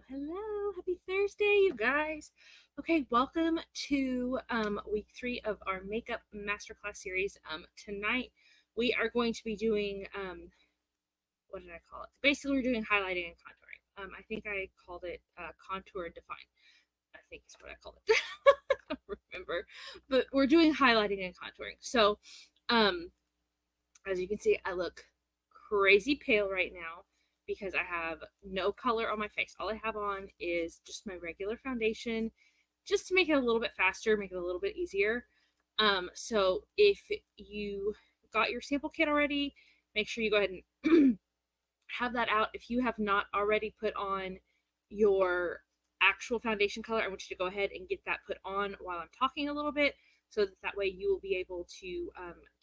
Hello. Happy Thursday, you guys. Okay, welcome to week 3 of our makeup masterclass series. Tonight we are going to be doing what did I call it? Basically, we're doing highlighting and contouring. I think I called it contour and define. I think is what I called it. I don't remember, but we're doing highlighting and contouring. So, as you can see, I look crazy pale right now because I have no color on my face. All I have on is just my regular foundation, just to make it a little bit faster, make it a little bit easier. So if you got your sample kit already, make sure you go ahead and have that out. If you have not already put on your actual foundation color, I want you to go ahead and get that put on while I'm talking a little bit, so that way you will be able to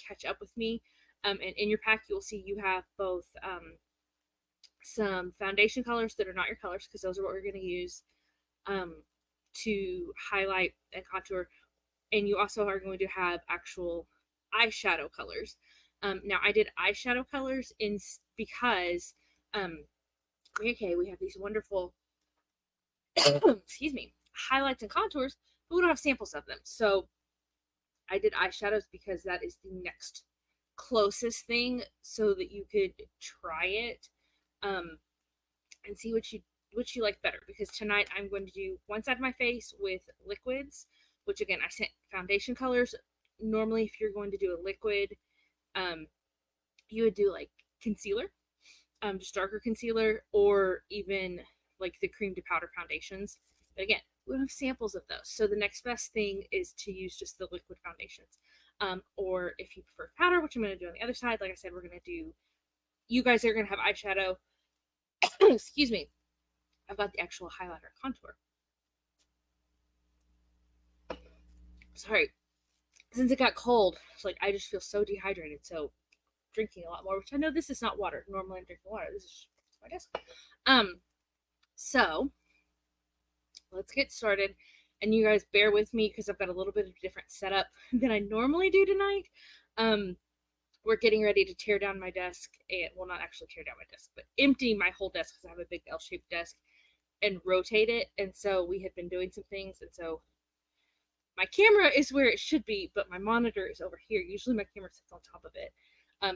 catch up with me. And in your pack, you'll see you have both some foundation colors that are not your colors, because those are what we're going to use to highlight and contour. And you also are going to have actual eyeshadow colors. Now, I did eyeshadow colors because we have these wonderful excuse me, highlights and contours, but we don't have samples of them. So I did eyeshadows because that is the next closest thing, so that you could try it and see what you like better. Because tonight I'm going to do one side of my face with liquids, which again, I sent foundation colors. Normally, if you're going to do a liquid, you would do like concealer, just darker concealer, or even like the cream to powder foundations. But again, we don't have samples of those. So the next best thing is to use just the liquid foundations. Or if you prefer powder, which I'm going to do on the other side, like I said, we're going to do, you guys are going to have eyeshadow. Excuse me. I've got the actual highlighter contour. Sorry. Since it got cold, it's like I just feel so dehydrated. So drinking a lot more, which I know this is not water. Normally I'm drinking water. This is my desk. So let's get started. And you guys bear with me because I've got a little bit of a different setup than I normally do tonight. We're getting ready to tear down my desk, and well, not actually tear down my desk, but empty my whole desk, because I have a big L-shaped desk, and rotate it. And so we had been doing some things, and so my camera is where it should be, but my monitor is over here. Usually my camera sits on top of it.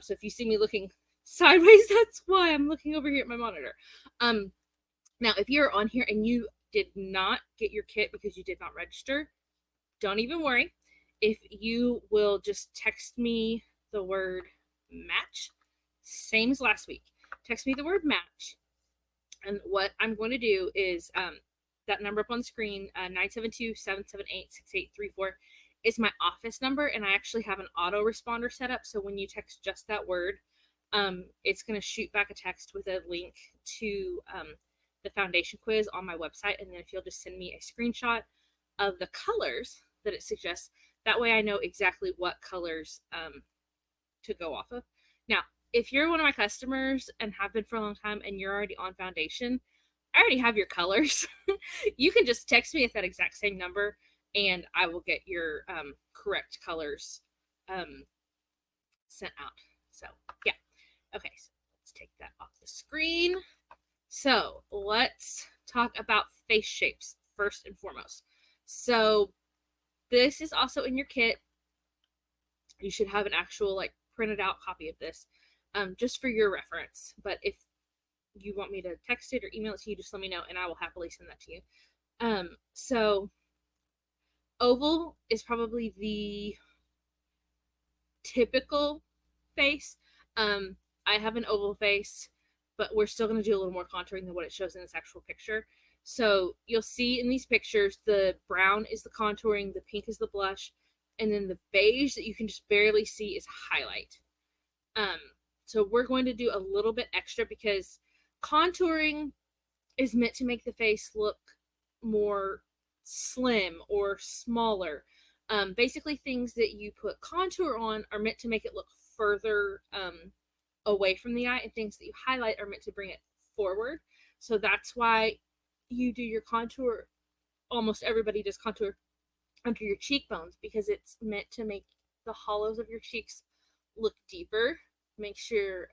So if you see me looking sideways, that's why I'm looking over here at my monitor. Now, if you're on here and you did not get your kit because you did not register, don't even worry. If you will just text me the word match, same as last week. Text me the word match. And what I'm going to do is that number up on the screen, 972-778-6834, is my office number. And I actually have an autoresponder set up. So when you text just that word, it's going to shoot back a text with a link to the foundation quiz on my website. And then if you'll just send me a screenshot of the colors that it suggests, that way I know exactly what colors to go off of. Now, if you're one of my customers and have been for a long time and you're already on foundation, I already have your colors. You can just text me at that exact same number and I will get your correct colors sent out. So yeah. Okay, so let's take that off the screen. So let's talk about face shapes first and foremost. So this is also in your kit. You should have an actual like printed out copy of this, just for your reference. But if you want me to text it or email it to you, just let me know and I will happily send that to you. So oval is probably the typical face. I have an oval face, but we're still going to do a little more contouring than what it shows in this actual picture. So you'll see in these pictures, the brown is the contouring, the pink is the blush, and then the beige that you can just barely see is highlight. So we're going to do a little bit extra because contouring is meant to make the face look more slim or smaller. Basically, things that you put contour on are meant to make it look further away from the eye, and things that you highlight are meant to bring it forward. So that's why you do your contour. Almost everybody does contour under your cheekbones, because it's meant to make the hollows of your cheeks look deeper, makes your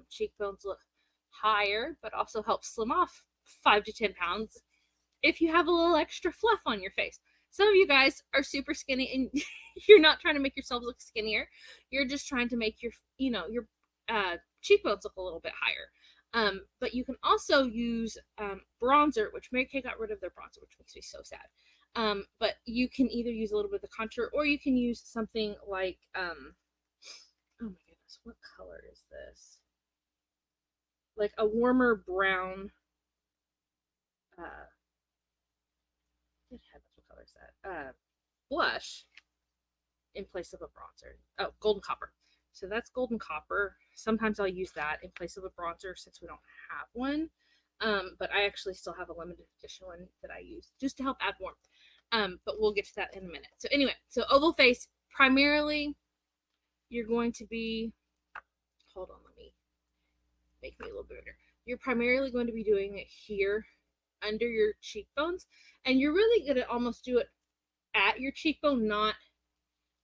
cheekbones look higher, but also helps slim off 5 to 10 pounds if you have a little extra fluff on your face. Some of you guys are super skinny and you're not trying to make yourselves look skinnier. You're just trying to make your, your cheekbones look a little bit higher. But you can also use bronzer, which Mary Kay got rid of their bronzer, which makes me so sad. But you can either use a little bit of the contour, or you can use something like, oh my goodness, what color is this? Like a warmer brown, good heavens, what color is that? Blush in place of a bronzer. Oh, golden copper. So that's golden copper. Sometimes I'll use that in place of a bronzer since we don't have one. But I actually still have a limited edition one that I use just to help add warmth. But we'll get to that in a minute. So anyway, so oval face, primarily you're going to be, hold on, let me make me a little bigger. You're primarily going to be doing it here under your cheekbones, and you're really going to almost do it at your cheekbone, not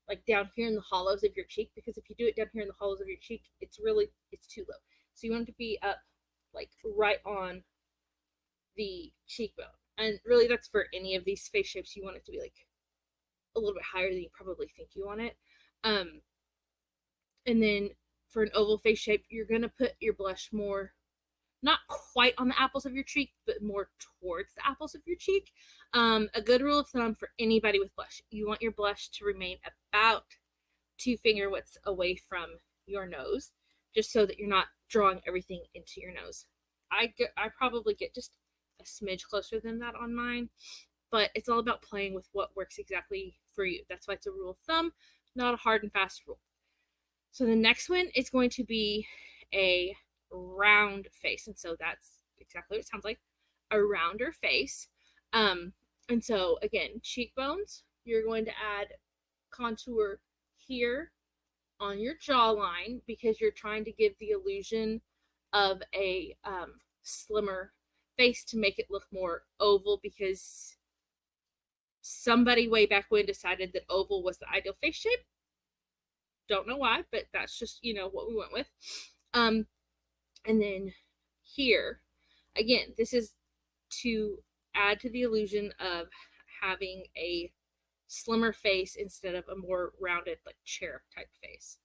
like down here in the hollows of your cheek, because if you do it down here in the hollows of your cheek, it's too low. So you want it to be up like right on the cheekbone. And really that's for any of these face shapes, you want it to be like a little bit higher than you probably think you want it. And then for an oval face shape, you're going to put your blush more, not quite on the apples of your cheek, but more towards the apples of your cheek. A good rule of thumb for anybody with blush, you want your blush to remain about 2 finger widths away from your nose, just so that you're not drawing everything into your nose. I probably get just a smidge closer than that on mine, but it's all about playing with what works exactly for you. That's why it's a rule of thumb, not a hard and fast rule. So the next one is going to be a round face, and so that's exactly what it sounds like, a rounder face. And so again, cheekbones, you're going to add contour here on your jawline because you're trying to give the illusion of a slimmer face to make it look more oval, because somebody way back when decided that oval was the ideal face shape. Don't know why, but that's just, what we went with. And then here, again, this is to add to the illusion of having a slimmer face instead of a more rounded, like cherub type face.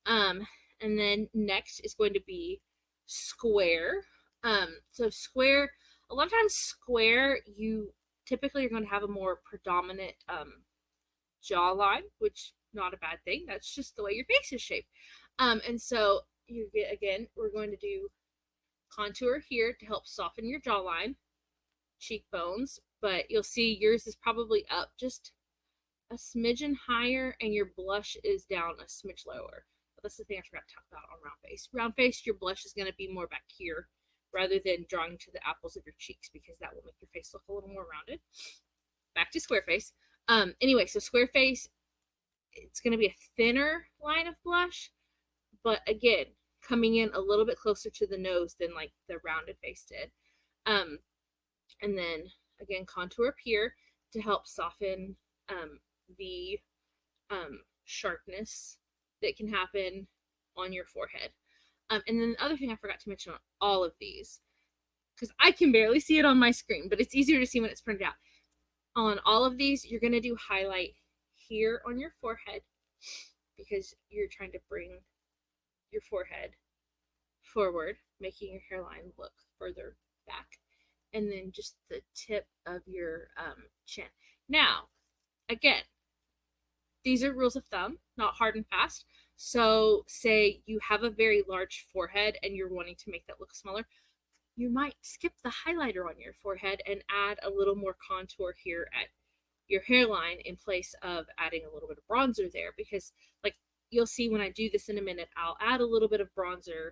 And then next is going to be square. So square, a lot of times square, you typically are going to have a more predominant jawline, which not a bad thing. That's just the way your face is shaped. And so you get, again, we're going to do contour here to help soften your jawline, cheekbones, but you'll see yours is probably up just a smidgen higher and your blush is down a smidge lower. But that's the thing I forgot to talk about on round face. Round face, your blush is going to be more back here rather than drawing to the apples of your cheeks, because that will make your face look a little more rounded. Back to square face. Anyway, so square face, it's going to be a thinner line of blush, but again, coming in a little bit closer to the nose than like the rounded face did. And then again, contour up here to help soften the sharpness that can happen on your forehead. And then the other thing I forgot to mention on all of these, because I can barely see it on my screen, but it's easier to see when it's printed out. On all of these, you're going to do highlight here on your forehead, because you're trying to bring your forehead forward, making your hairline look further back. And then just the tip of your chin. Now, again, these are rules of thumb, not hard and fast. So say you have a very large forehead and you're wanting to make that look smaller, you might skip the highlighter on your forehead and add a little more contour here at your hairline in place of adding a little bit of bronzer there, because like you'll see when I do this in a minute, I'll add a little bit of bronzer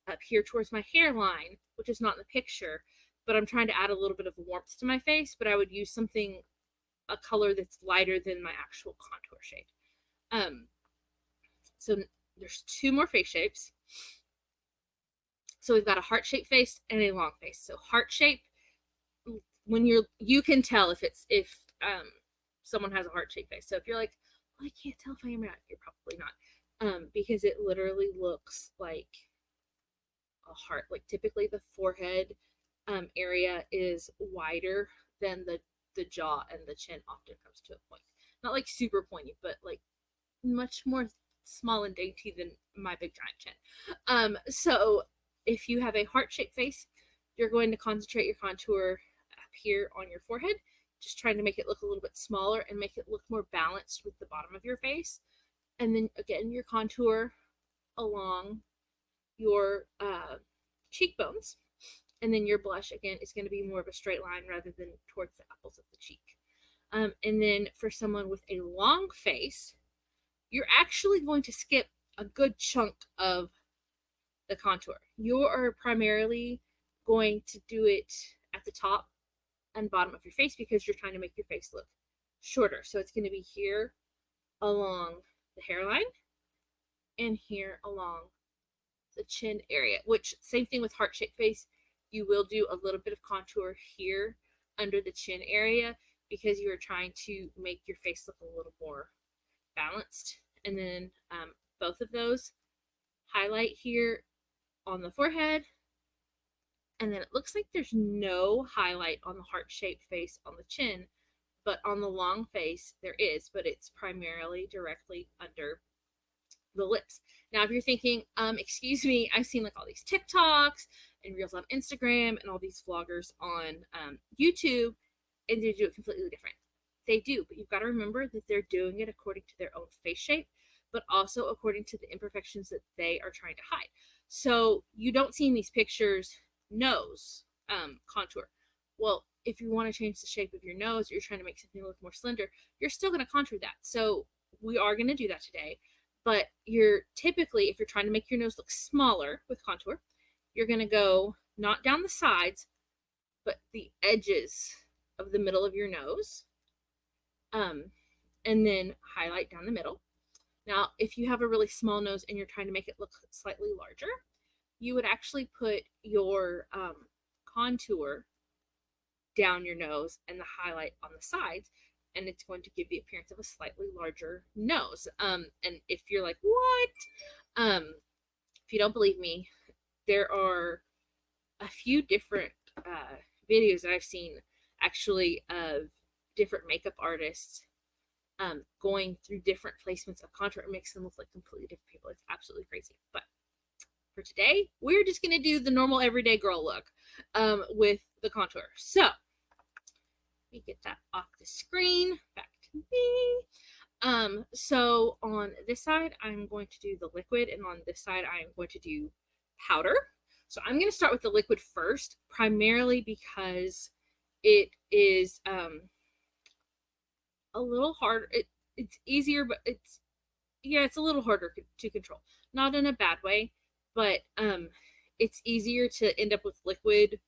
up here towards my hairline, which is not in the picture, but I'm trying to add a little bit of warmth to my face, but I would use something, a color that's lighter than my actual contour shade. So there's 2 more face shapes. So we've got a heart-shaped face and a long face. So heart shape, when you can tell if someone has a heart-shaped face. So if you're like, well, I can't tell if I am or not, you're probably not, because it literally looks like a heart. Like typically the forehead area is wider than the jaw, and the chin often comes to a point. Not like super pointy, but like much more small and dainty than my big giant chin. So if you have a heart-shaped face, you're going to concentrate your contour up here on your forehead, just trying to make it look a little bit smaller and make it look more balanced with the bottom of your face. And then again, your contour along your cheekbones. And then your blush, again, is going to be more of a straight line rather than towards the apples of the cheek. And then for someone with a long face, you're actually going to skip a good chunk of the contour. You are primarily going to do it at the top and bottom of your face because you're trying to make your face look shorter. So it's going to be here along the hairline and here along the chin area, which same thing with heart-shaped face. You will do a little bit of contour here under the chin area because you are trying to make your face look a little more balanced. And then both of those highlight here on the forehead. And then it looks like there's no highlight on the heart-shaped face on the chin, but on the long face there is, but it's primarily directly under the lips. Now, if you're thinking, excuse me, I've seen like all these TikToks and reels on Instagram and all these vloggers on YouTube, and they do it completely different. They do, but you've got to remember that they're doing it according to their own face shape, but also according to the imperfections that they are trying to hide. So you don't see in these pictures nose contour. Well, if you want to change the shape of your nose, or you're trying to make something look more slender, you're still going to contour that. So we are going to do that today. But you're typically, if you're trying to make your nose look smaller with contour, you're going to go not down the sides, but the edges of the middle of your nose, and then highlight down the middle. Now, if you have a really small nose and you're trying to make it look slightly larger, you would actually put your contour down your nose and the highlight on the sides, and it's going to give the appearance of a slightly larger nose. And if you're like, what? If you don't believe me, there are a few different videos that I've seen actually of different makeup artists going through different placements of contour. It makes them look like completely different people. It's absolutely crazy. But for today, we're just going to do the normal everyday girl look with the contour. So let me get that off the screen. Back to me. So on this side, I'm going to do the liquid, and on this side, I'm going to do powder. So I'm going to start with the liquid first, primarily because it is a little harder. It's easier, but it's a little harder to control. Not in a bad way, but it's easier to end up with liquid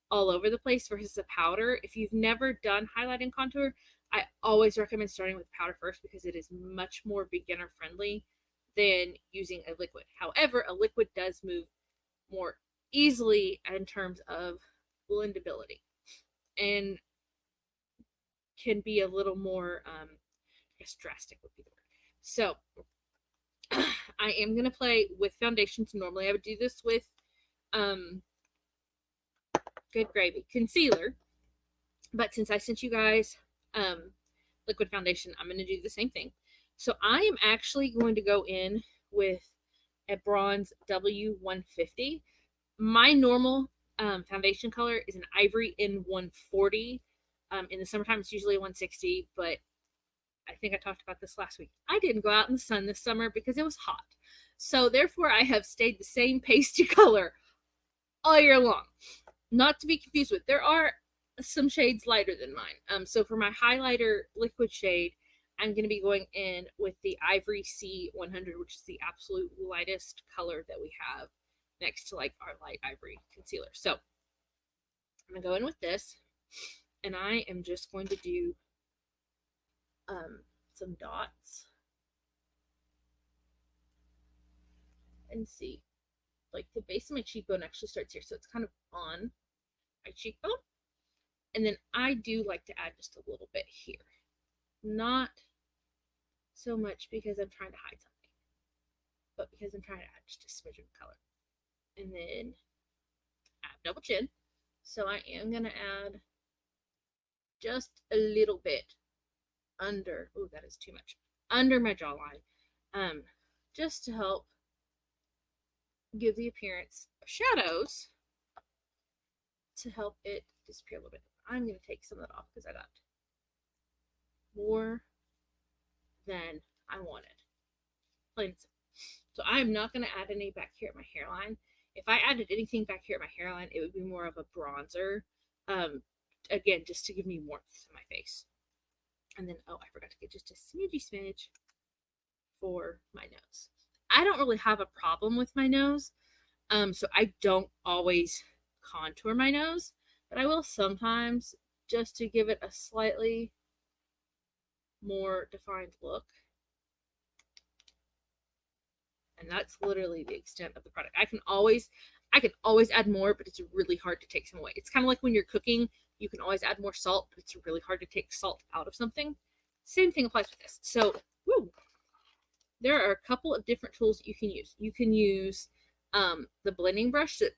all over the place versus a powder. If you've never done highlight and contour, I always recommend starting with powder first because it is much more beginner friendly than using a liquid. However, a liquid does move more easily in terms of blendability and can be a little more, I guess drastic would be the word. So I am going to play with foundations. Normally I would do this with good gravy concealer, but since I sent you guys liquid foundation, I'm going to do the same thing. So I am actually going to go in with a bronze W150. My normal foundation color is an ivory in 140. In the summertime it's usually 160, but I think I talked about this last week. I didn't go out in the sun this summer because it was hot. So therefore I have stayed the same pasty color all year long. Not to be confused with, there are some shades lighter than mine. So for my highlighter liquid shade, I'm going to be going in with the Ivory C100, which is the absolute lightest color that we have next to like our light ivory concealer. So I'm going to go in with this, and I am just going to do some dots and see. Like the base of my cheekbone actually starts here, so it's kind of on my cheekbone. And then I do like to add just a little bit here. Not so much because I'm trying to hide something, but because I'm trying to add just a smidge of color. And then add double chin. So I am going to add just a little bit under, oh, that is too much, under my jawline, just to help give the appearance of shadows, to help it disappear a little bit. I'm going to take some of that off because I got more than I wanted. Plain and simple. So I'm not going to add any back here at my hairline. If I added anything back here at my hairline, it would be more of a bronzer. Again, just to give me warmth to my face. And then, oh, I forgot to get just a smidge for my nose. I don't really have a problem with my nose. So I don't always contour my nose, but I will sometimes, just to give it a slightly more defined look. And that's literally the extent of the product. I can always add more, but it's really hard to take some away. It's kind of like when you're cooking, you can always add more salt, but it's really hard to take salt out of something. Same thing applies with this. So, woo, there are a couple of different tools that you can use. You can use the blending brush that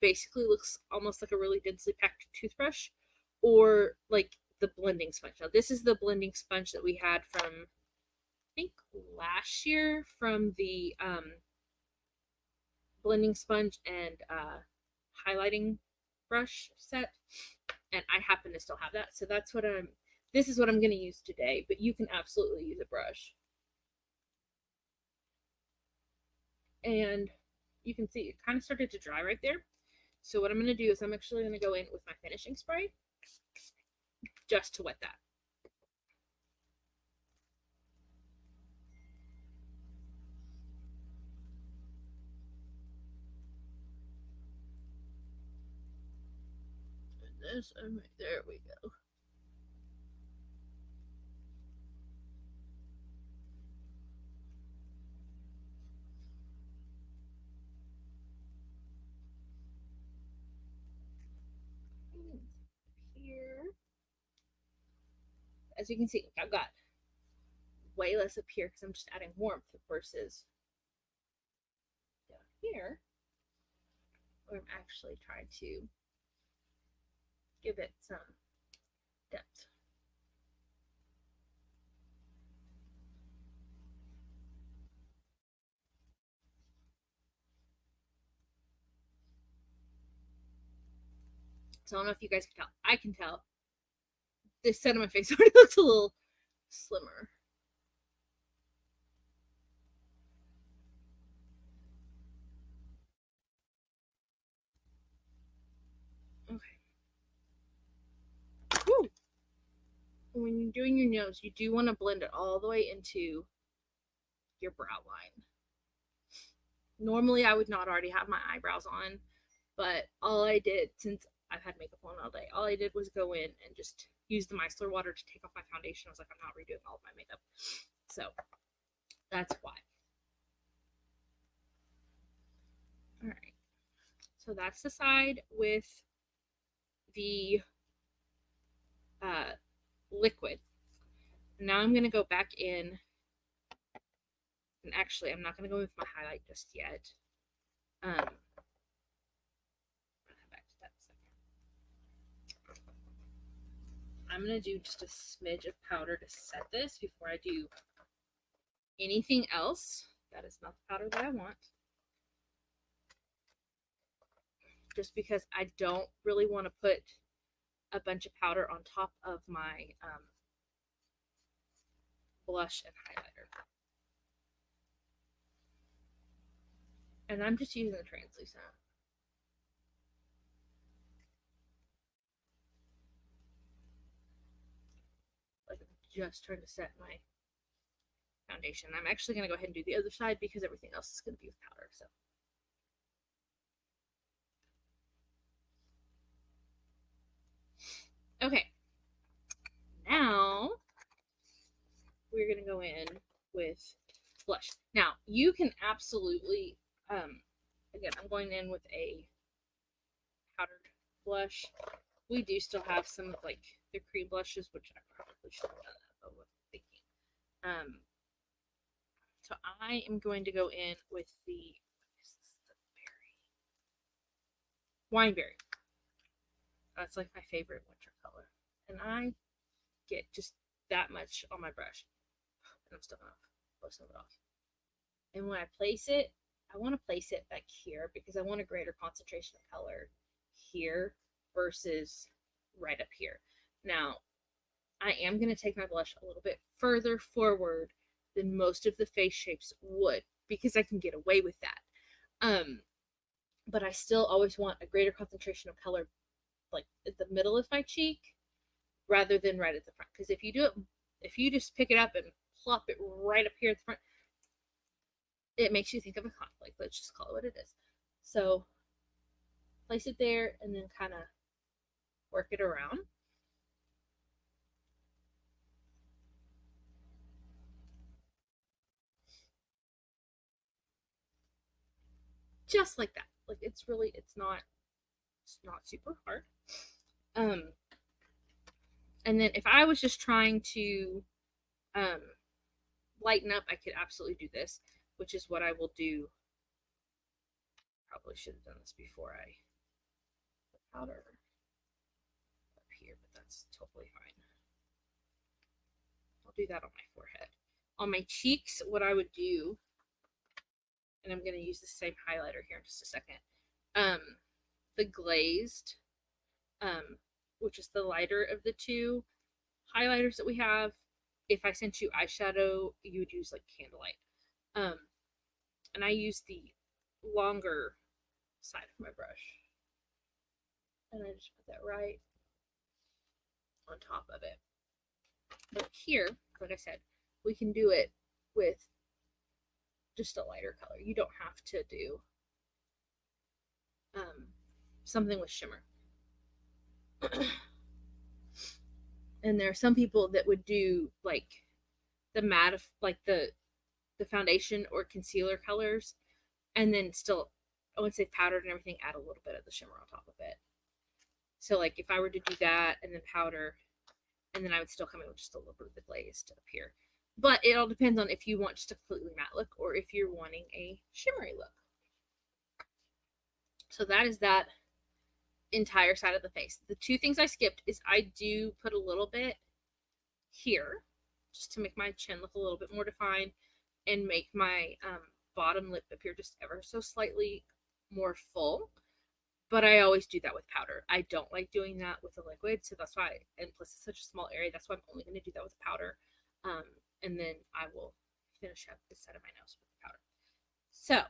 basically looks almost like a really densely packed toothbrush, or like the blending sponge. Now, this is the blending sponge that we had from, I think, last year, from the blending sponge and highlighting brush set, and I happen to still have that, so that's what this is what I'm going to use today, but you can absolutely use a brush. And you can see it kind of started to dry right there. So what I'm going to do is I'm actually going to go in with my finishing spray just to wet that. And this, there we go. Here, as you can see, I've got way less up here because I'm just adding warmth versus down here, where I'm actually trying to give it some depth. So I don't know if you guys can tell. I can tell. This side of my face already looks a little slimmer. Okay. Woo. When you're doing your nose, you do want to blend it all the way into your brow line. Normally, I would not already have my eyebrows on, but all I did, since I've had makeup on all day, all I did was go in and just use the micellar water to take off my foundation. I was like, I'm not redoing all of my makeup. So that's why. All right. So that's the side with the liquid. Now I'm going to go back in, and actually I'm not going to go with my highlight just yet. I'll come back to that in a second. I'm going to do just a smidge of powder to set this before I do anything else. That is not the powder that I want. Just because I don't really want to put a bunch of powder on top of my blush and highlighter. And I'm just using the translucent. Like, I'm just trying to set my foundation. I'm actually going to go ahead and do the other side because everything else is going to be with powder. So. Okay. Now we're going to go in with blush. Now, you can absolutely, again, I'm going in with a powdered blush. We do still have some of like the cream blushes, which I probably should have done that, but what I'm thinking. So I am going to go in with the Wineberry. That's like my favorite winter color. And I get just that much on my brush. And I'm still gonna blow some of it off. And when I place it, I want to place it back here because I want a greater concentration of color here versus right up here. Now, I am going to take my blush a little bit further forward than most of the face shapes would because I can get away with that. But I still always want a greater concentration of color like at the middle of my cheek rather than right at the front. Because if you do it, if you just pick it up and plop it right up here at the front, it makes you think of a conflict. Let's just call it what it is. So place it there and then kind of work it around. Just like that. Like it's not super hard. And then if I was just trying to lighten up, I could absolutely do this, which is what I will do. Probably should have done this before I put powder up here, but that's totally fine. I'll do that on my forehead. On my cheeks, what I would do, and I'm going to use the same highlighter here in just a second, the glazed, which is the lighter of the two highlighters that we have. If I sent you eyeshadow, you would use like Candlelight. And I use the longer side of my brush. And I just put that right on top of it. But here, like I said, we can do it with just a lighter color. You don't have to do something with shimmer. And there are some people that would do like the matte, like the foundation or concealer colors, and then still, I would say powdered and everything, add a little bit of the shimmer on top of it. So like if I were to do that and then powder, and then I would still come in with just a little bit of the glazed up here. But it all depends on if you want just a completely matte look or if you're wanting a shimmery look. So that is that entire side of the face. The two things I skipped is I do put a little bit here just to make my chin look a little bit more defined and make my bottom lip appear just ever so slightly more full. But I always do that with powder. I don't like doing that with a liquid, so that's why, and plus it's such a small area, that's why I'm only going to do that with powder. And then I will finish up the side of my nose with the powder. So,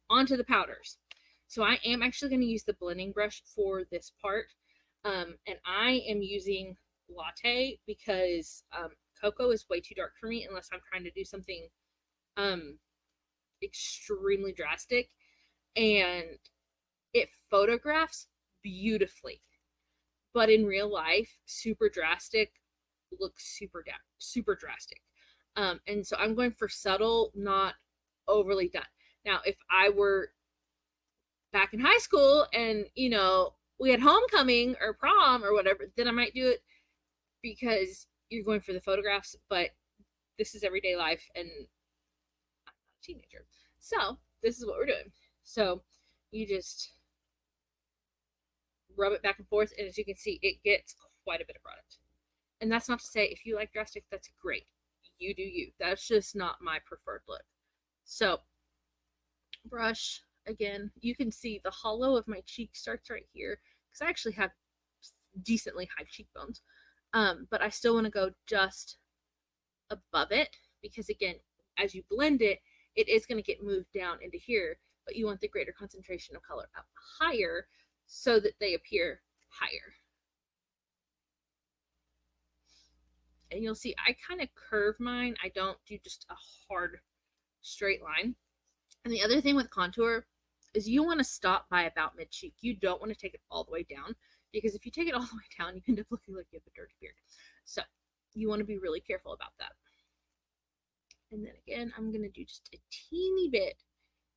onto the powders. So I am actually going to use the blending brush for this part. And I am using Latte because Cocoa is way too dark for me unless I'm trying to do something extremely drastic. And it photographs beautifully. But in real life, super drastic looks super drastic. And so I'm going for subtle, not overly done. Now, if I were back in high school and, you know, we had homecoming or prom or whatever, then I might do it because you're going for the photographs, but this is everyday life and I'm not a teenager. So this is what we're doing. So you just rub it back and forth, and as you can see, it gets quite a bit of product. And that's not to say if you like drastic, that's great. You do you. That's just not my preferred look. So brush again, you can see the hollow of my cheek starts right here because I actually have decently high cheekbones. But I still want to go just above it because again, as you blend it, it is going to get moved down into here, but you want the greater concentration of color up higher so that they appear higher. And you'll see I kind of curve mine. I don't do just a hard straight line. And the other thing with contour is you want to stop by about mid cheek. You don't want to take it all the way down because if you take it all the way down, you end up looking like you have a dirty beard. So you want to be really careful about that. And then again, I'm going to do just a teeny bit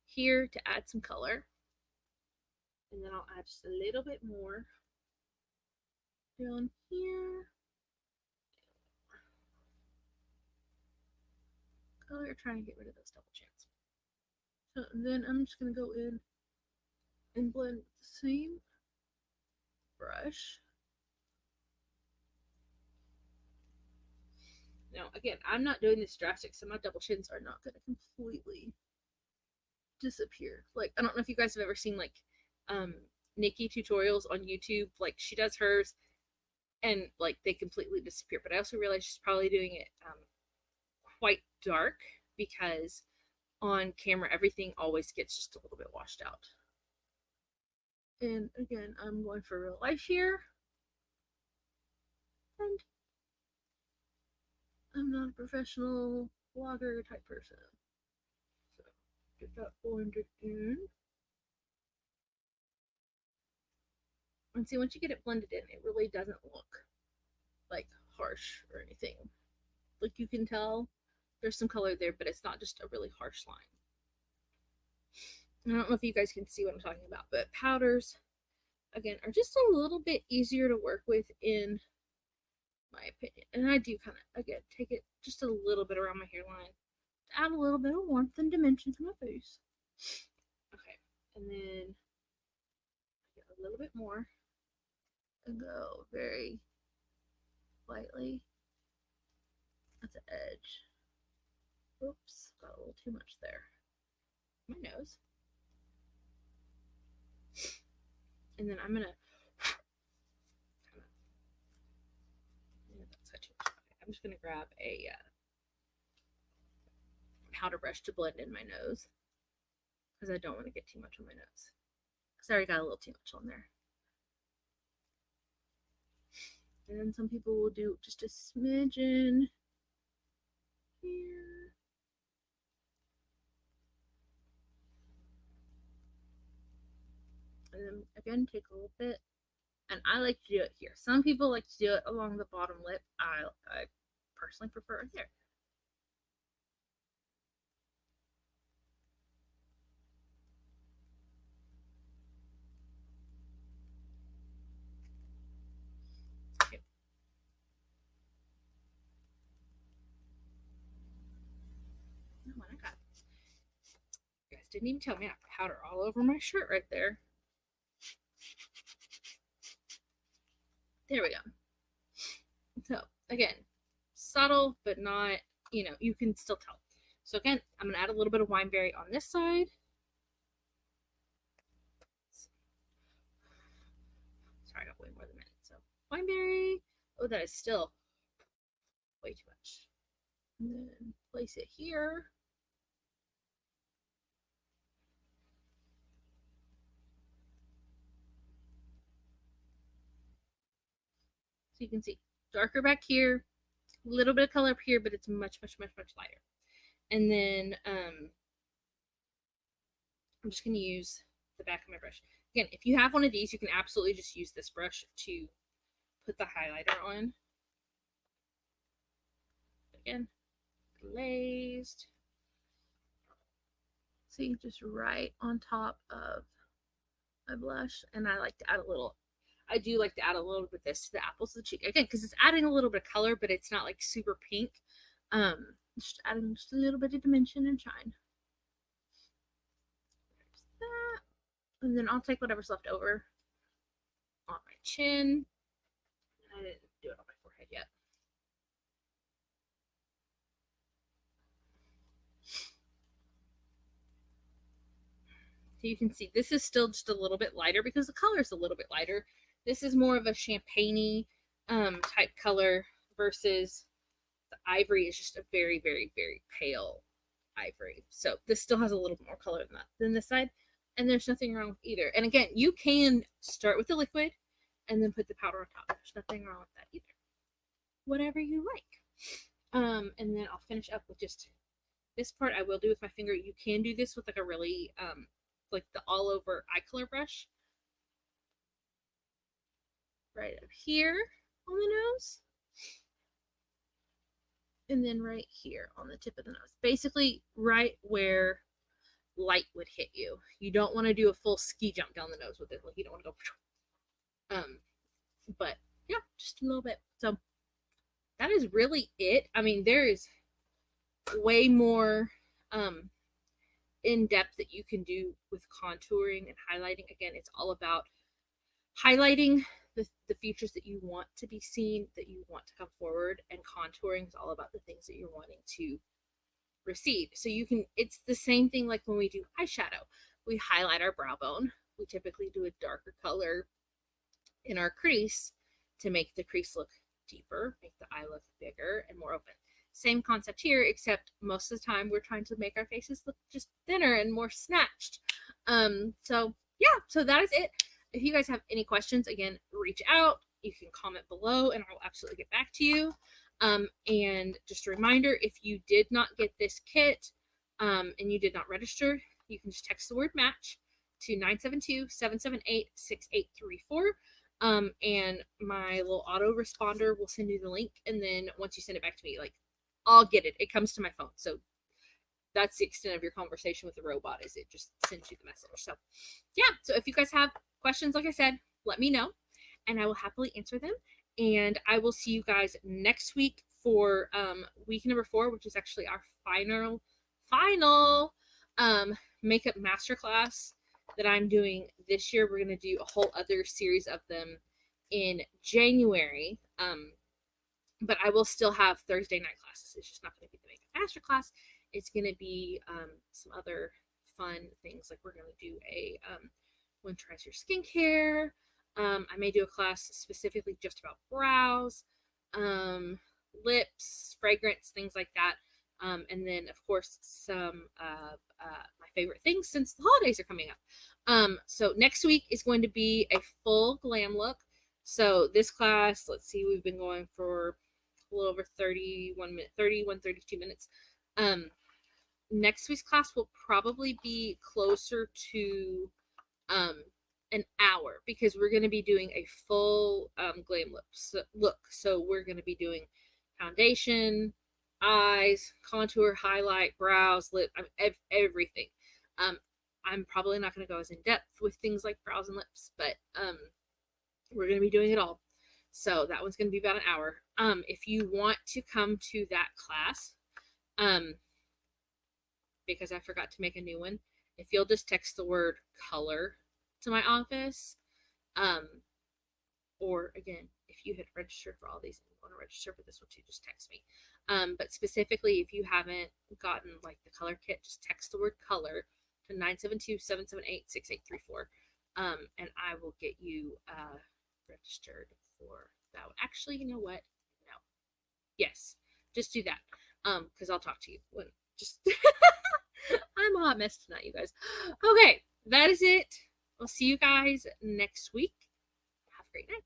here to add some color. And then I'll add just a little bit more down here. Color, trying to get rid of those double chins. So then I'm just going to go in and blend with the same brush Now, again, I'm not doing this drastic, so my double chins are not going to completely disappear. Like, I don't know if you guys have ever seen, like, Nikki tutorials on YouTube. Like, she does hers, and, like, they completely disappear. But I also realize she's probably doing it quite dark, because on camera, everything always gets just a little bit washed out. And, again, I'm going for real life here. And I'm not a professional vlogger type person. So, get that blended in. And see, once you get it blended in, it really doesn't look like harsh or anything. Like, you can tell there's some color there, but it's not just a really harsh line. I don't know if you guys can see what I'm talking about, but powders, again, are just a little bit easier to work with, in my opinion. And I do kind of, again, take it just a little bit around my hairline to add a little bit of warmth and dimension to my face. Okay, and then get a little bit more and go very lightly at the edge. Oops, got a little too much there. My nose. And then I'm gonna I'm just gonna grab a powder brush to blend in my nose, because I don't want to get too much on my nose, because I already got a little too much on there. And then some people will do just a smidgen here. And then again, take a little bit. And I like to do it here. Some people like to do it along the bottom lip. I personally prefer it there. Okay. Oh my God. You guys didn't even tell me I have powder all over my shirt right there. There we go. So, again, subtle, but not, you can still tell. So, again, I'm going to add a little bit of wineberry on this side. Sorry, I got way more than a minute. So, wineberry. Oh, that is still way too much. And then place it here. So you can see darker back here, a little bit of color up here, but it's much, much, much, much lighter. And then I'm just going to use the back of my brush. Again, if you have one of these, you can absolutely just use this brush to put the highlighter on. Again, glazed. See, just right on top of my blush. And I like to add a little, I do like to add a little bit of this to the apples of the cheek. Again, because it's adding a little bit of color, but it's not like super pink. Just adding just a little bit of dimension and shine. There's that. And then I'll take whatever's left over on my chin. I didn't do it on my forehead yet. So you can see this is still just a little bit lighter because the color is a little bit lighter. This is more of a champagne-y type color versus the ivory is just a very, very, very pale ivory. So this still has a little bit more color than this side. And there's nothing wrong with either. And again, you can start with the liquid and then put the powder on top. There's nothing wrong with that either. Whatever you like. And then I'll finish up with just this part I will do with my finger. You can do this with like a really like the all over eye color brush. Right up here on the nose. And then right here on the tip of the nose. Basically right where light would hit you. You don't want to do a full ski jump down the nose with it. Like you don't want to go but yeah, just a little bit. So that is really it. I mean, there is way more in depth that you can do with contouring and highlighting. Again, it's all about highlighting the features that you want to be seen, that you want to come forward, and contouring is all about the things that you're wanting to receive. So you can, it's the same thing like when we do eyeshadow. We highlight our brow bone. We typically do a darker color in our crease to make the crease look deeper, make the eye look bigger and more open. Same concept here, except most of the time we're trying to make our faces look just thinner and more snatched. So yeah, so that is it. If you guys have any questions, again, reach out. You can comment below and I'll absolutely get back to you. And just a reminder, if you did not get this kit and you did not register, you can just text the word match to 972-778-6834. And my little auto responder will send you the link. And then once you send it back to me, like, I'll get it. It comes to my phone. So that's the extent of your conversation with the robot, is it just sends you the message. So yeah, so if you guys have questions, like I said, let me know and I will happily answer them. And I will see you guys next week for week number 4, which is actually our final makeup masterclass that I'm doing this year. We're going to do a whole other series of them in January. But I will still have Thursday night classes. It's just not going to be the makeup masterclass. It's going to be some other fun things. Like we're going to do a winterize your skincare. I may do a class specifically just about brows, lips, fragrance, things like that. And then, of course, some my favorite things since the holidays are coming up. So next week is going to be a full glam look. So this class, let's see, we've been going for a little over 32 minutes. Next week's class will probably be closer to an hour because we're going to be doing a full glam look. So we're going to be doing foundation, eyes, contour, highlight, brows, lip, everything. I'm probably not going to go as in depth with things like brows and lips, but we're going to be doing it all. So that one's going to be about an hour. If you want to come to that class, because I forgot to make a new one, if you'll just text the word color to my office, or again, if you had registered for all these and you want to register for this one too, just text me. But specifically, if you haven't gotten like the color kit, just text the word color to 972-778-6834. And I will get you registered for that one. Actually, you know what? No. Yes, just do that. Because I'll talk to you when just I'm a hot mess tonight, you guys. Okay, that is it. I'll see you guys next week. Have a great night.